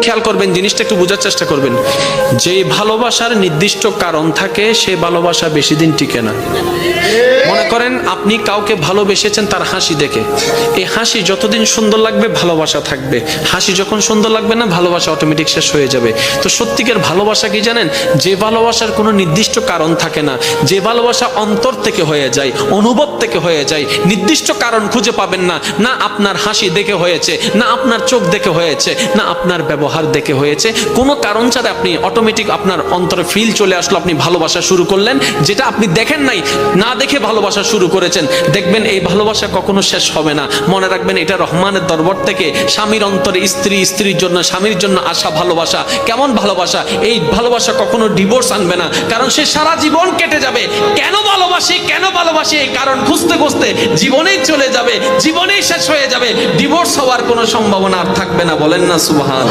খেয়াল করবেন, জিনিসটা একটু বোঝার চেষ্টা করবেন। যে ভালোবাসার নির্দিষ্ট কারণ থাকে সে ভালোবাসা বেশি দিন টিকে না। মনে করেন আপনি কাউকে ভালোবেসেছেন তার হাসি দেখে, এই হাসি যতদিন সুন্দর লাগবে ভালোবাসা থাকবে, হাসি যখন সুন্দর লাগবে না ভালোবাসা অটোমেটিক শেষ হয়ে যাবে। তো সত্যিকার ভালোবাসা কি জানেন? যে ভালোবাসার কোনো নির্দিষ্ট কারণ থাকে না, যে ভালোবাসা অন্তর থেকে হয়ে যায়, অনুভব থেকে হয়ে যায়, নির্দিষ্ট কারণ খুঁজে পাবেন না, না আপনার হাসি দেখে হয়েছে, না আপনার চোখ দেখে হয়েছে, না আপনার ব্যবহার দেখে হয়েছে, কোনো কারণ ছাড়া আপনি অটোমেটিক আপনার অন্তরে ফিল চলে আসলো, আপনি ভালোবাসা শুরু করলেন, যেটা আপনি দেখেন নাই, না দেখে ভালোবাসা শুরু করেছেন। দেখবেন এই ভালোবাসা কখনো শেষ হবে না। মনে রাখবেন এটা রহমানের দরবার থেকে স্বামীর অন্তরে স্ত্রী, স্ত্রীর জন্য স্বামীর জন্য আসা ভালোবাসা। কেমন ভালোবাসা? এই ভালোবাসা কখনো ডিভোর্স আনবে না, কারণ সে সারা জীবন কেটে যাবে কেন ভালোবাসি কেন ভালোবাসি এই কারণ খুঁজতে খুঁজতে জীবনেই চলে যাবে, জীবনেই শেষ হয়ে যাবে, ডিভোর্স হওয়ার কোনো সম্ভাবনা আর থাকবে না। বলেন না সুবহান।